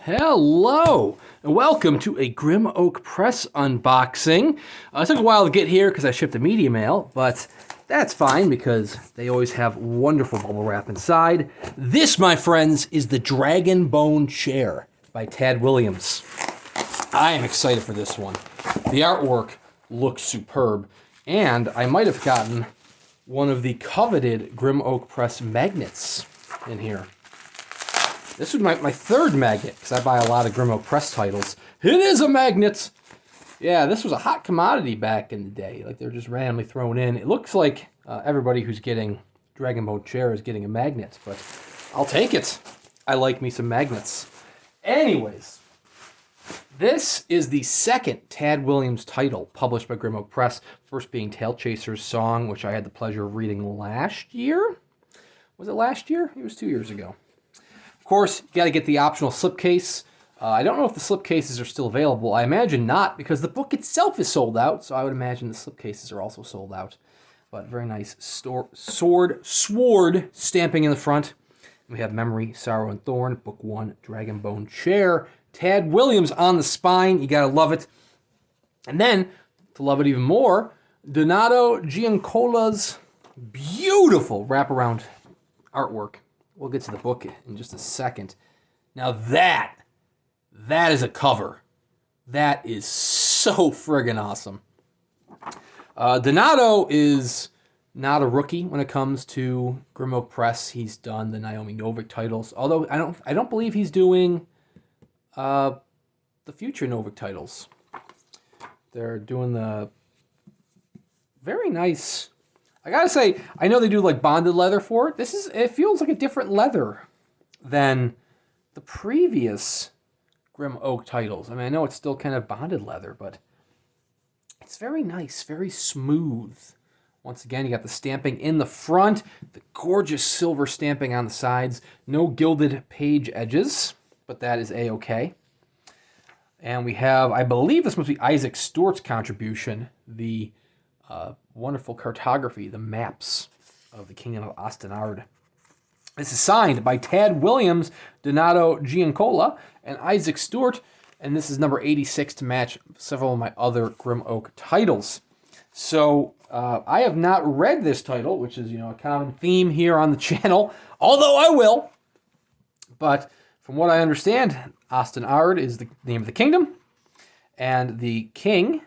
Hello, and welcome to a Grim Oak Press unboxing. It took a while to get here because I shipped a media mail, but that's fine because they always have wonderful bubble wrap inside. This, my friends, is the Dragonbone Chair by Tad Williams. I am excited for this one. The artwork looks superb, and I might have gotten one of the coveted Grim Oak Press magnets in here. This was my third magnet, because I buy a lot of Grim Oak Press titles. It is a magnet! Yeah, this was a hot commodity back in the day. Like, they're just randomly thrown in. It looks like everybody who's getting Dragonbone Chair is getting a magnet, but I'll take it. I like me some magnets. Anyways, this is the second Tad Williams title published by Grim Oak Press, first being Tail Chaser's Song, which I had the pleasure of reading last year. Was it last year? It was 2 years ago. Of course, you got to get the optional slipcase. I don't know if the slipcases are still available. I imagine not, because the book itself is sold out, so I would imagine the slipcases are also sold out. But very nice sword stamping in the front. We have Memory, Sorrow, and Thorn, Book 1, Dragonbone Chair. Tad Williams on the spine. You got to love it. And then, to love it even more, Donato Giancola's beautiful wraparound artwork. We'll get to the book in just a second. Now that is a cover. That is so friggin' awesome. Donato is not a rookie when it comes to Grim Oak Press. He's done the Naomi Novik titles, although I don't believe he's doing the future Novik titles. They're doing the very nice. I gotta say, I know they do like bonded leather for it. It feels like a different leather than the previous Grim Oak titles. I mean, I know it's still kind of bonded leather, but it's very nice, very smooth. Once again, you got the stamping in the front, the gorgeous silver stamping on the sides, no gilded page edges, but that is A-okay. And we have, I believe this must be Isaac Stewart's contribution, the wonderful cartography, the maps of the Kingdom of Osten. This is signed by Tad Williams, Donato Giancola, and Isaac Stewart, and this is number 86 to match several of my other Grim Oak titles. So I have not read this title, which is a common theme here on the channel, although I will. But from what I understand, Osten is the name of the kingdom, and the king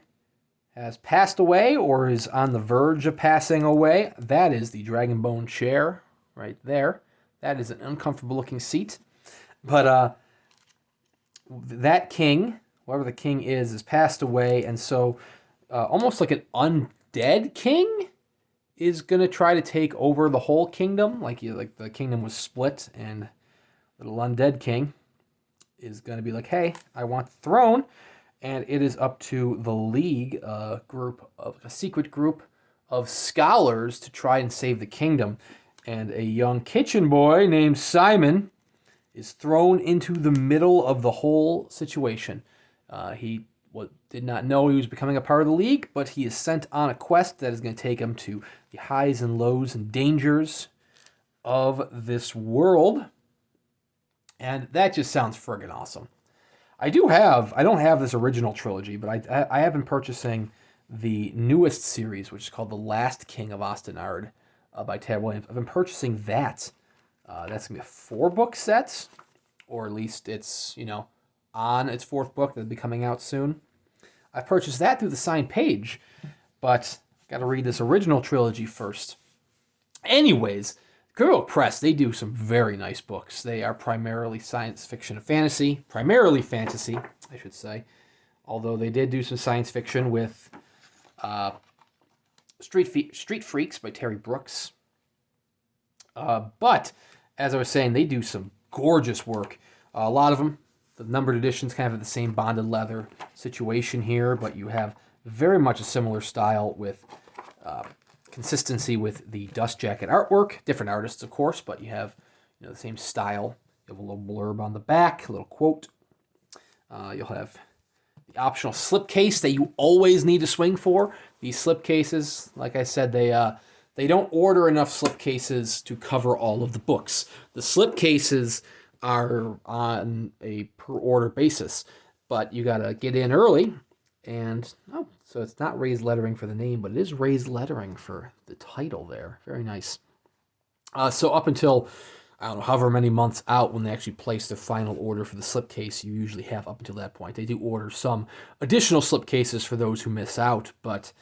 has passed away or is on the verge of passing away. That is the Dragonbone Chair right there. That is an uncomfortable looking seat. But that king, whoever the king is passed away, and so almost like an undead king is going to try to take over the whole kingdom. Like the kingdom was split, and little undead king is going to be like, hey, I want the throne. And it is up to the League, a secret group of scholars to try and save the kingdom. And a young kitchen boy named Simon is thrown into the middle of the whole situation. He did not know he was becoming a part of the League, but he is sent on a quest that is going to take him to the highs and lows and dangers of this world. And that just sounds friggin' awesome. I don't have this original trilogy, but I have been purchasing the newest series, which is called The Last King of Osten by Tad Williams. I've been purchasing that. That's going to be a 4-book set, or at least it's, on its 4th book that'll be coming out soon. I purchased that through the signed page, but got to read this original trilogy first. Anyways, Grim Oak Press, they do some very nice books. They are primarily science fiction and fantasy. Primarily fantasy, I should say. Although they did do some science fiction with Street Freaks by Terry Brooks. But, as I was saying, they do some gorgeous work. A lot of them, the numbered editions kind of have the same bonded leather situation here, but you have very much a similar style with consistency with the dust jacket artwork. Different artists, of course, but you have the same style. You have a little blurb on the back, a little quote. You'll have the optional slipcase that you always need to swing for. These slipcases, like I said, they don't order enough slipcases to cover all of the books. The slipcases are on a per order basis, but you gotta get in early. And oh, so it's not raised lettering for the name, but it is raised lettering for the title there. Very nice. So up until, I don't know, however many months out when they actually place the final order for the slipcase, you usually have up until that point. They do order some additional slipcases for those who miss out, but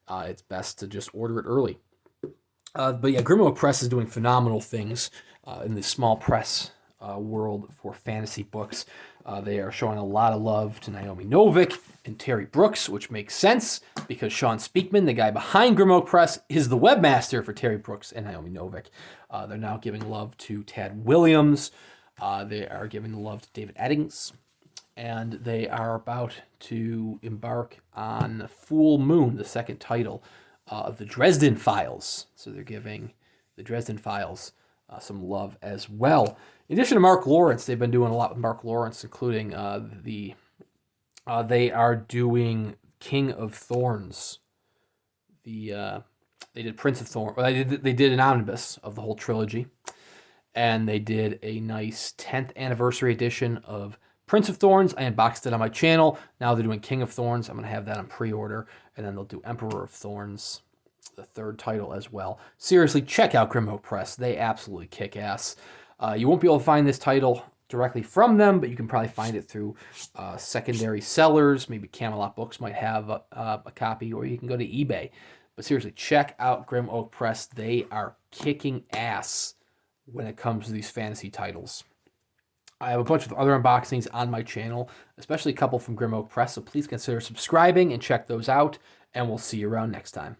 it's best to just order it early. But yeah, Grimo Press is doing phenomenal things in the small press world for fantasy books. They are showing a lot of love to Naomi Novik and Terry Brooks, which makes sense because Sean Speakman, the guy behind Grimo Press, is the webmaster for Terry Brooks and Naomi Novik. They're now giving love to Tad Williams. They are giving love to David Eddings. And they are about to embark on Full Moon, the second title of the Dresden Files. So they're giving the Dresden Files some love as well. In addition to Mark Lawrence, they've been doing a lot with Mark Lawrence, including they are doing King of Thorns. They did Prince of Thorns. They did an omnibus of the whole trilogy, and they did a nice 10th anniversary edition of Prince of Thorns. I unboxed it on my channel. Now they're doing King of Thorns. I'm going to have that on pre-order, and then they'll do Emperor of Thorns, the third title as well. Seriously, check out Grimo Press. They absolutely kick ass. You won't be able to find this title directly from them, but you can probably find it through secondary sellers. Maybe Camelot Books might have a copy, or you can go to eBay. But seriously, check out Grim Oak Press. They are kicking ass when it comes to these fantasy titles. I have a bunch of other unboxings on my channel, especially a couple from Grim Oak Press, so please consider subscribing and check those out, and we'll see you around next time.